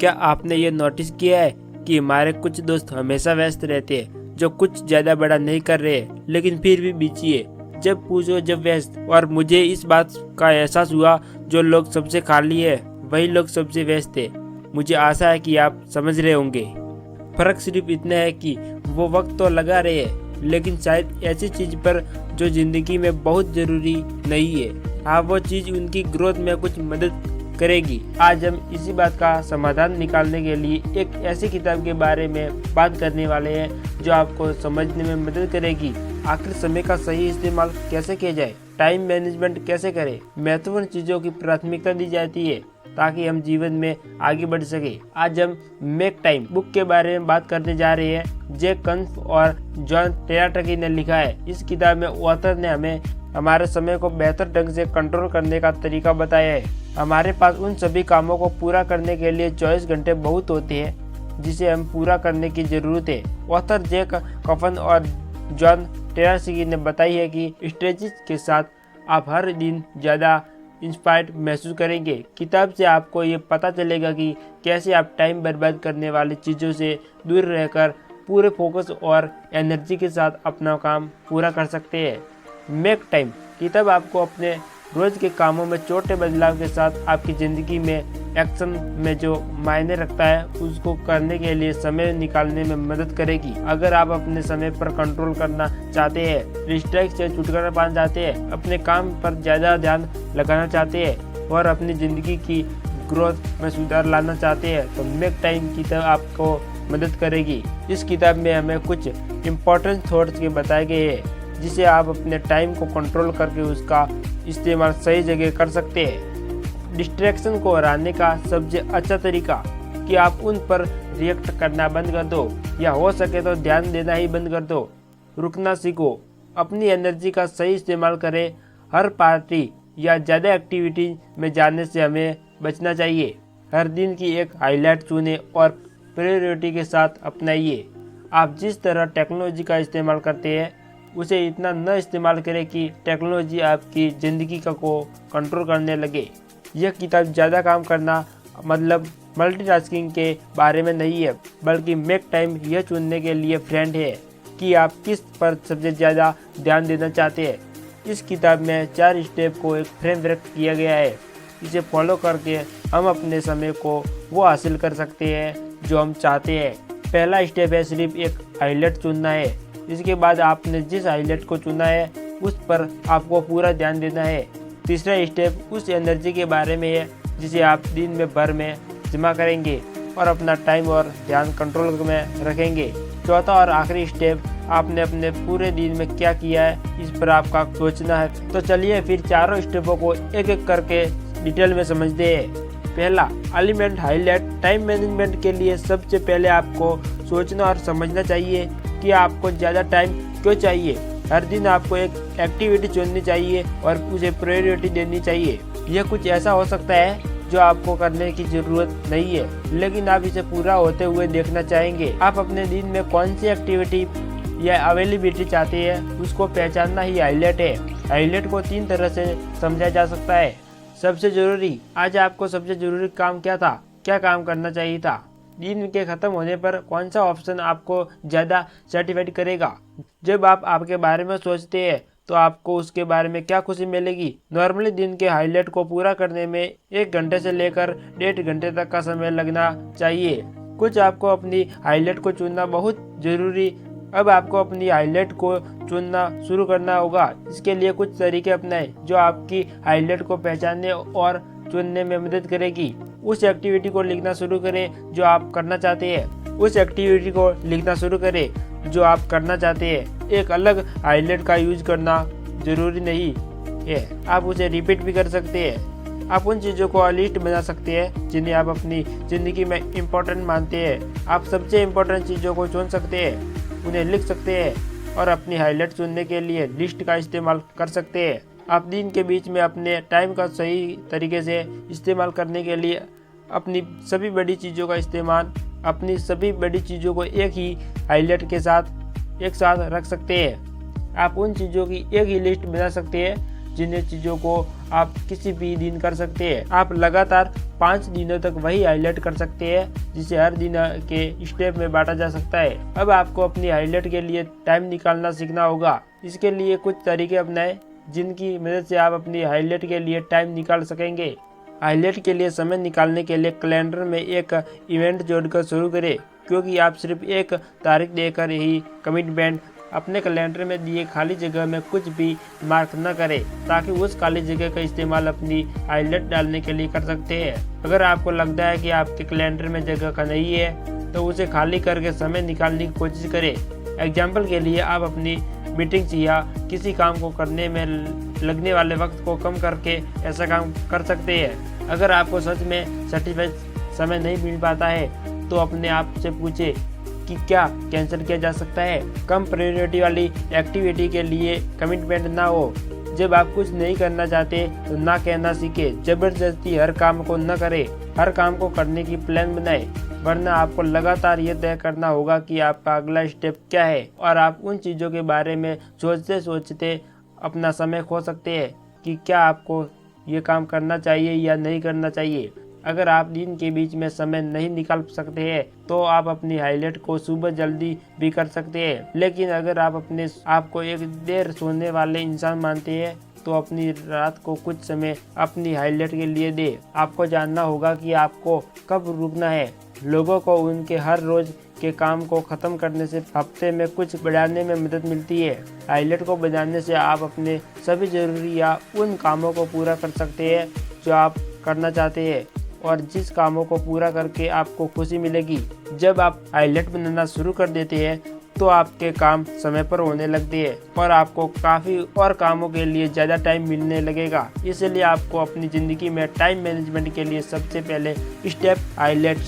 क्या आपने ये नोटिस किया है कि हमारे कुछ दोस्त हमेशा व्यस्त रहते हैं, जो कुछ ज्यादा बड़ा नहीं कर रहे लेकिन फिर भी बिजी है। जब पूछो जब व्यस्त। और मुझे इस बात का एहसास हुआ, जो लोग सबसे खाली है वही लोग सबसे व्यस्त है। मुझे आशा है कि आप समझ रहे होंगे। फर्क सिर्फ इतना है कि वो वक्त तो लगा रहे हैं, लेकिन शायद ऐसी चीज पर जो जिंदगी में बहुत जरूरी नहीं है। हाँ, वो चीज उनकी ग्रोथ में कुछ मदद करेगी। आज हम इसी बात का समाधान निकालने के लिए एक ऐसी किताब के बारे में बात करने वाले हैं जो आपको समझने में मदद करेगी। आखिर समय का सही इस्तेमाल कैसे किया जाए, टाइम मैनेजमेंट कैसे करें, महत्वपूर्ण चीजों की प्राथमिकता दी जाती है ताकि हम जीवन में आगे बढ़ सके। आज हम मेक टाइम बुक के बारे में बात करने जा रहे हैं। जैक कन्फ और जॉन टेराटकी ने लिखा है। इस किताब में ऑथर ने हमें हमारे समय को बेहतर ढंग से कंट्रोल करने का तरीका बताया है। हमारे पास उन सभी कामों को पूरा करने के लिए 24 घंटे बहुत होते हैं जिसे हम पूरा करने की जरूरत है। ऑथर जैक कफन और जॉन टेराटकी ने बताई है कि स्ट्रेटेजी के साथ आप हर दिन ज्यादा इंस्पायर्ड महसूस करेंगे। किताब से आपको ये पता चलेगा कि कैसे आप टाइम बर्बाद करने वाली चीज़ों से दूर रहकर पूरे फोकस और एनर्जी के साथ अपना काम पूरा कर सकते हैं। मेक टाइम किताब आपको अपने रोज के कामों में छोटे बदलाव के साथ आपकी ज़िंदगी में एक्शन में जो मायने रखता है उसको करने के लिए समय निकालने में मदद करेगी। अगर आप अपने समय पर कंट्रोल करना चाहते हैं, डिस्ट्रैक्ट से छुटकारा पाना चाहते हैं, अपने काम पर ज़्यादा ध्यान लगाना चाहते हैं और अपनी ज़िंदगी की ग्रोथ में सुधार लाना चाहते हैं, तो मेक टाइम किताब आपको मदद करेगी। इस किताब में हमें कुछ इम्पोर्टेंट थॉट्स के बताए गए हैं जिसे आप अपने टाइम को कंट्रोल करके उसका इस्तेमाल सही जगह कर सकते हैं। डिस्ट्रैक्शन को हराने का सबसे अच्छा तरीका कि आप उन पर रिएक्ट करना बंद कर दो, या हो सके तो ध्यान देना ही बंद कर दो। रुकना सीखो, अपनी एनर्जी का सही इस्तेमाल करें। हर पार्टी या ज़्यादा एक्टिविटी में जाने से हमें बचना चाहिए। हर दिन की एक हाईलाइट चुनें और प्रायोरिटी के साथ अपनाइए। आप जिस तरह टेक्नोलॉजी का इस्तेमाल करते हैं उसे इतना न इस्तेमाल करें कि टेक्नोलॉजी आपकी ज़िंदगी को कंट्रोल करने लगे। यह किताब ज़्यादा काम करना मतलब मल्टीटास्किंग के बारे में नहीं है, बल्कि मेक टाइम यह चुनने के लिए फ्रेंड है कि आप किस पर सबसे ज़्यादा ध्यान देना चाहते हैं। इस किताब में 4 स्टेप को एक फ्रेमवर्क किया गया है। इसे फॉलो करके हम अपने समय को वो हासिल कर सकते हैं जो हम चाहते हैं। पहला स्टेप है सिर्फ एक हाईलाइट चुनना है। इसके बाद आपने जिस हाईलाइट को चुना है उस पर आपको पूरा ध्यान देना है। तीसरा स्टेप उस एनर्जी के बारे में है जिसे आप दिन में भर में जमा करेंगे और अपना टाइम और ध्यान कंट्रोल में रखेंगे। चौथा और आखिरी स्टेप आपने अपने पूरे दिन में क्या किया है इस पर आपका सोचना है। तो चलिए फिर चारों स्टेपों को एक एक करके डिटेल में समझते हैं। पहला एलिमेंट हाईलाइट। टाइम मैनेजमेंट के लिए सबसे पहले आपको सोचना और समझना चाहिए कि आपको ज़्यादा टाइम क्यों चाहिए। हर दिन आपको एक एक्टिविटी चुननी चाहिए और उसे प्रायोरिटी देनी चाहिए। यह कुछ ऐसा हो सकता है जो आपको करने की जरूरत नहीं है, लेकिन आप इसे पूरा होते हुए देखना चाहेंगे। आप अपने दिन में कौन सी एक्टिविटी या अवेलेबिलिटी चाहते हैं उसको पहचानना ही हाईलाइट है। हाईलाइट को 3 तरह से समझा जा सकता है। सबसे जरूरी, आज आपको सबसे जरूरी काम क्या था, क्या काम करना चाहिए था। दिन के खत्म होने पर कौन सा ऑप्शन आपको ज़्यादा सर्टिफाइड करेगा। जब आप आपके बारे में सोचते हैं तो आपको उसके बारे में क्या खुशी मिलेगी। नॉर्मली दिन के हाईलाइट को पूरा करने में 1 घंटे से लेकर 1.5 घंटे तक का समय लगना चाहिए। कुछ आपको अपनी हाईलाइट को चुनना बहुत जरूरी। अब आपको अपनी हाईलाइट को चुनना शुरू करना होगा। इसके लिए कुछ तरीके अपनाएं जो आपकी हाईलाइट को पहचानने और चुनने में मदद करेगी। उस एक्टिविटी को लिखना शुरू करें जो आप करना चाहते हैं। उस एक्टिविटी को लिखना शुरू करें जो आप करना चाहते हैं। एक अलग हाईलाइट का यूज करना जरूरी नहीं है, आप उसे रिपीट भी कर सकते हैं। आप उन चीज़ों को लिस्ट बना सकते हैं जिन्हें आप अपनी ज़िंदगी में इम्पोर्टेंट मानते हैं। आप सबसे इम्पोर्टेंट चीज़ों को चुन सकते हैं, उन्हें लिख सकते हैं और अपनी हाईलाइट चुनने के लिए लिस्ट का इस्तेमाल कर सकते हैं। आप दिन के बीच में अपने टाइम का सही तरीके से इस्तेमाल करने के लिए अपनी सभी बड़ी चीज़ों को एक ही हाईलाइट के साथ एक साथ रख सकते हैं। आप उन चीज़ों की एक ही लिस्ट बना सकते हैं जिन्हें चीज़ों को आप किसी भी दिन कर सकते हैं। आप लगातार 5 दिनों तक वही हाईलाइट कर सकते हैं, जिसे हर दिन के स्टेप में बांटा जा सकता है। अब आपको अपनी हाईलाइट के लिए टाइम निकालना सीखना होगा। इसके लिए कुछ तरीके अपनाएं जिनकी मदद से आप अपनी हाईलाइट के लिए टाइम निकाल सकेंगे। हाईलाइट के लिए समय निकालने के लिए कैलेंडर में एक इवेंट जोड़कर शुरू करें, क्योंकि आप सिर्फ एक तारीख देकर ही कमिटमेंट अपने कैलेंडर में दिए खाली जगह में कुछ भी मार्क न करें, ताकि उस खाली जगह का इस्तेमाल अपनी हाईलाइट डालने के लिए कर सकते हैं। अगर आपको लगता है कि आपके कैलेंडर में जगह का नहीं है तो उसे खाली करके समय निकालने की कोशिश करें। एग्जाम्पल के लिए आप अपनी मीटिंग्स या किसी काम को करने में लगने वाले वक्त को कम करके ऐसा काम कर सकते हैं। अगर आपको सच में सर्टिफाइड समय नहीं मिल पाता है तो अपने आप से पूछे कि क्या कैंसिल किया जा सकता है। कम प्रायोरिटी वाली एक्टिविटी के लिए कमिटमेंट ना हो। जब आप कुछ नहीं करना चाहते तो ना कहना सीखे। जबरदस्ती हर काम को न करें। हर काम को करने की प्लान बनाएं, वरना आपको लगातार ये तय करना होगा कि आपका अगला स्टेप क्या है, और आप उन चीज़ों के बारे में सोचते सोचते अपना समय खो सकते हैं कि क्या आपको ये काम करना चाहिए या नहीं करना चाहिए। अगर आप दिन के बीच में समय नहीं निकाल सकते हैं तो आप अपनी हाईलाइट को सुबह जल्दी भी कर सकते हैं। लेकिन अगर आप अपने आप को एक देर सोने वाले इंसान मानते हैं तो अपनी रात को कुछ समय अपनी हाईलाइट के लिए दे। आपको जानना होगा कि आपको कब रुकना है। लोगों को उनके हर रोज के काम को खत्म करने से हफ्ते में कुछ बढ़ाने में मदद मिलती है। हाईलाइट को बढ़ाने से आप अपने सभी जरूरी या उन कामों को पूरा कर सकते हैं जो आप करना चाहते हैं, और जिस कामों को पूरा करके आपको खुशी मिलेगी। जब आप हाईलाइट बनाना शुरू कर देते हैं तो आपके काम समय पर होने लगते हैं और आपको काफ़ी और कामों के लिए ज़्यादा टाइम मिलने लगेगा। इसलिए आपको अपनी ज़िंदगी में टाइम मैनेजमेंट के लिए सबसे पहले स्टेप हाईलाइट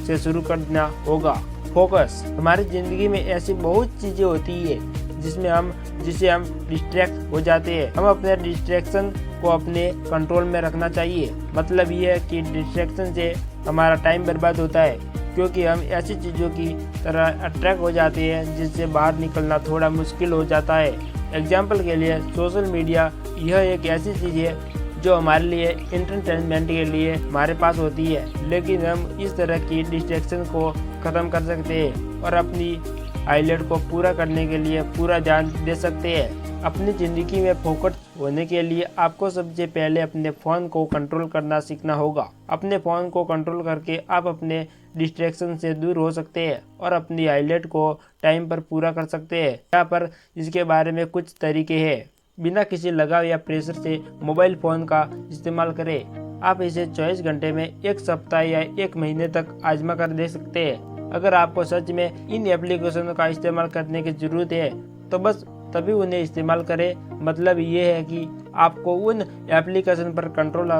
से शुरू करना होगा। फोकस। हमारी ज़िंदगी में ऐसी बहुत चीज़ें होती है जिसे हम डिस्ट्रैक्ट हो जाते हैं। हम अपने डिस्ट्रैक्शन को अपने कंट्रोल में रखना चाहिए। मतलब ये है कि डिस्ट्रैक्शन से हमारा टाइम बर्बाद होता है, क्योंकि हम ऐसी चीज़ों की तरह अट्रैक्ट हो जाते हैं जिससे बाहर निकलना थोड़ा मुश्किल हो जाता है। एग्जाम्पल के लिए सोशल मीडिया यह एक ऐसी चीज़ है जो हमारे लिए एंटरटेनमेंट के लिए हमारे पास होती है, लेकिन हम इस तरह की डिस्ट्रैक्शन को ख़त्म कर सकते हैं और अपनी हाईलाइट को पूरा करने के लिए पूरा ध्यान दे सकते हैं। अपनी ज़िंदगी में फोकस होने के लिए आपको सबसे पहले अपने फ़ोन को कंट्रोल करना सीखना होगा। अपने फ़ोन को कंट्रोल करके आप अपने डिस्ट्रैक्शन से दूर हो सकते हैं और अपनी हाईलाइट को टाइम पर पूरा कर सकते हैं। यहाँ पर इसके बारे में कुछ तरीके हैं। बिना किसी लगाव या प्रेशर से मोबाइल फ़ोन का इस्तेमाल करें। आप इसे 24 घंटे में एक सप्ताह या एक महीने तक आजमा कर देख सकते हैं। अगर आपको सच में इन एप्लीकेशनों का इस्तेमाल करने की ज़रूरत है तो बस तभी उन्हें इस्तेमाल करें। मतलब ये है कि आपको उन एप्लीकेशन पर कंट्रोल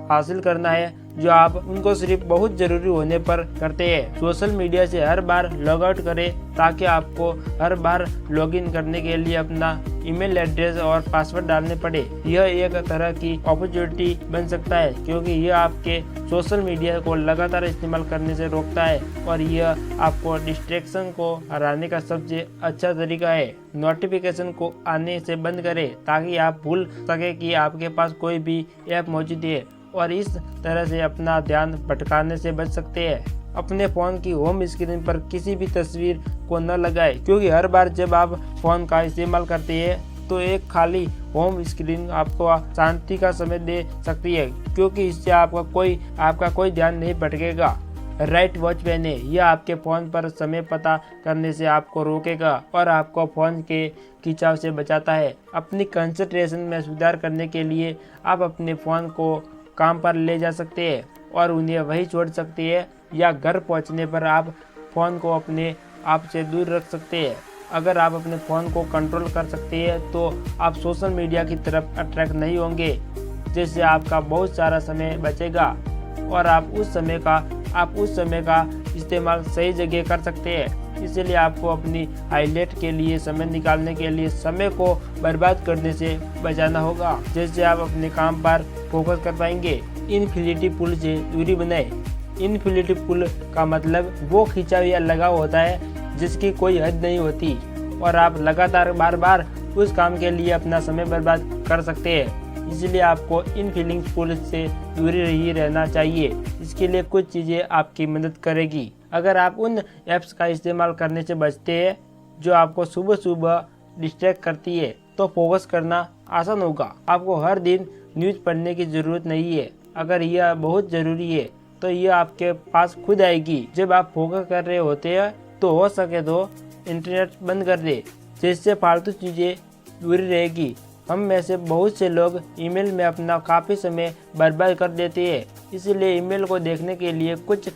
हासिल करना है जो आप उनको सिर्फ बहुत ज़रूरी होने पर करते हैं। सोशल मीडिया से हर बार लॉग आउट करें ताकि आपको हर बार लॉगिन करने के लिए अपना ईमेल एड्रेस और पासवर्ड डालने पड़े। यह एक तरह की अपॉर्चुनिटी बन सकता है, क्योंकि यह आपके सोशल मीडिया को लगातार इस्तेमाल करने से रोकता है और यह आपको डिस्ट्रैक्शन को हराने का सबसे अच्छा तरीका है। नोटिफिकेशन को आने से बंद करें ताकि आप भूल सके कि आपके पास कोई भी ऐप मौजूद है, और इस तरह से अपना ध्यान भटकाने से बच सकते हैं। अपने फ़ोन की होम स्क्रीन पर किसी भी तस्वीर को न लगाएं, क्योंकि हर बार जब आप फ़ोन का इस्तेमाल करते हैं तो एक खाली होम स्क्रीन आपको शांति का समय दे सकती है, क्योंकि इससे आपका कोई ध्यान नहीं भटकेगा। राइट वॉच पहने। यह आपके फ़ोन पर समय पता करने से आपको रोकेगा और आपको फ़ोन के खिंचाव से बचाता है। अपनी कंसंट्रेशन में सुधार करने के लिए आप अपने फ़ोन को काम पर ले जा सकते हैं और उन्हें वहीं छोड़ सकते हैं, या घर पहुंचने पर आप फ़ोन को अपने आप से दूर रख सकते हैं। अगर आप अपने फ़ोन को कंट्रोल कर सकते हैं तो आप सोशल मीडिया की तरफ अट्रैक्ट नहीं होंगे, जिससे आपका बहुत सारा समय बचेगा और आप उस समय का इस्तेमाल सही जगह कर सकते हैं। इसलिए आपको अपनी हाईलाइट के लिए समय निकालने के लिए समय को बर्बाद करने से बचाना होगा, जिससे आप अपने काम पर फोकस कर पाएंगे। इन्फिनिटी पुल से दूरी बनाएं। इन्फिनिटी पुल का मतलब वो खिंचाव या लगाव होता है जिसकी कोई हद नहीं होती और आप लगातार बार बार उस काम के लिए अपना समय बर्बाद कर सकते हैं। इसलिए आपको इन फीलिंग्स पुल से दूरी ही रहना चाहिए। इसके लिए कुछ चीज़ें आपकी मदद करेगी। अगर आप उन ऐप्स का इस्तेमाल करने से बचते हैं जो आपको सुबह सुबह डिस्ट्रैक्ट करती है, तो फोकस करना आसान होगा। आपको हर दिन न्यूज़ पढ़ने की ज़रूरत नहीं है। अगर यह बहुत ज़रूरी है तो यह आपके पास खुद आएगी। जब आप फोकस कर रहे होते हैं तो हो सके तो इंटरनेट बंद कर दे, जिससे फालतू चीज़ें दूरी रहेगी। हम में से बहुत से लोग ईमेल में अपना काफ़ी समय बर्बाद कर देते हैं, इसलिए ईमेल को देखने के लिए कुछ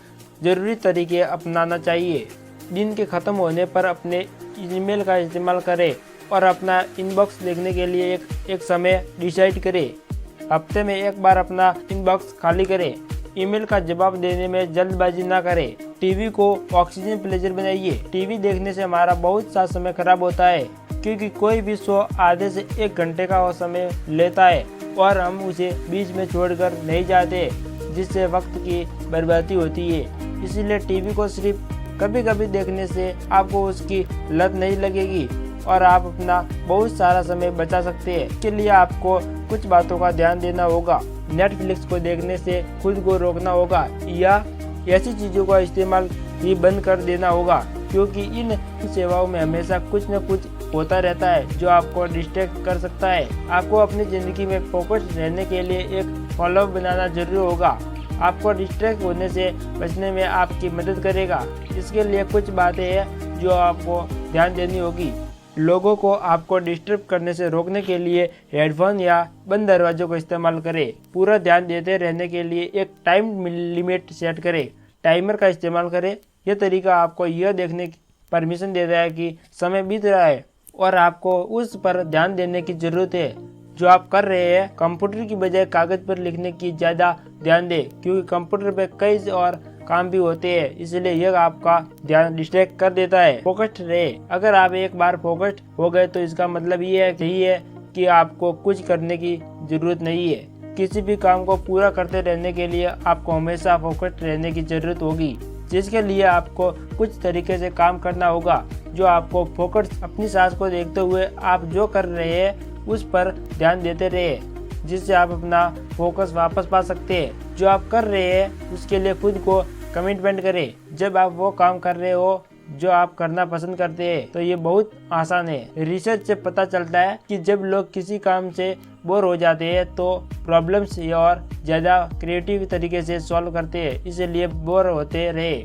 ज़रूरी तरीके अपनाना चाहिए। दिन के ख़त्म होने पर अपने ईमेल का इस्तेमाल करें और अपना इनबॉक्स देखने के लिए एक समय डिसाइड करें। हफ्ते में एक बार अपना इनबॉक्स खाली करें। ईमेल का जवाब देने में जल्दबाजी ना करें। टीवी को ऑक्सीजन प्लेजर बनाइए। टीवी देखने से हमारा बहुत सा समय खराब होता है, क्योंकि कोई भी शो आधे से 1 घंटे का समय लेता है और हम उसे बीच में छोड़कर नहीं जाते, जिससे वक्त की बर्बादी होती है। इसीलिए टीवी को सिर्फ कभी कभी देखने से आपको उसकी लत नहीं लगेगी और आप अपना बहुत सारा समय बचा सकते हैं। इसके लिए आपको कुछ बातों का ध्यान देना होगा। नेटफ्लिक्स को देखने से खुद को रोकना होगा या ऐसी चीज़ों का इस्तेमाल ही बंद कर देना होगा, क्योंकि इन सेवाओं में हमेशा कुछ न कुछ होता रहता है जो आपको डिस्ट्रैक्ट कर सकता है। आपको अपनी ज़िंदगी में फोकस रहने के लिए एक फॉलोअप बनाना जरूरी होगा। आपको डिस्ट्रैक्ट होने से बचने में आपकी मदद करेगा। इसके लिए कुछ बातें हैं जो आपको ध्यान देनी होगी। लोगों को आपको डिस्टर्ब करने से रोकने के लिए हेडफोन या बंद दरवाजों का इस्तेमाल करें। पूरा ध्यान देते रहने के लिए एक टाइम लिमिट सेट करें। टाइमर का इस्तेमाल करें। यह तरीका आपको यह देखने की परमिशन देता है कि समय बीत रहा है और आपको उस पर ध्यान देने की ज़रूरत है जो आप कर रहे हैं। कंप्यूटर की बजाय कागज़ पर लिखने की ज़्यादा ध्यान दें, क्योंकि कंप्यूटर पे कई और काम भी होते हैं, इसलिए यह आपका ध्यान डिस्ट्रैक्ट कर देता है। फोकस्ड रहे। अगर आप एक बार फोकस्ड हो गए तो इसका मतलब ये है कि आपको कुछ करने की ज़रूरत नहीं है। किसी भी काम को पूरा करते रहने के लिए आपको हमेशा फोकस्ड रहने की ज़रूरत होगी, जिसके लिए आपको कुछ तरीके से काम करना होगा जो आपको फोकस। अपनी सांस को देखते हुए आप जो कर रहे हैं उस पर ध्यान देते रहे, जिससे आप अपना फोकस वापस पा सकते हैं। जो आप कर रहे हैं उसके लिए खुद को कमिटमेंट करें। जब आप वो काम कर रहे हो जो आप करना पसंद करते हैं तो ये बहुत आसान है। रिसर्च से पता चलता है कि जब लोग किसी काम से बोर हो जाते हैं तो प्रॉब्लम्स और ज़्यादा क्रिएटिव तरीके से सॉल्व करते हैं, इसलिए बोर होते रहे।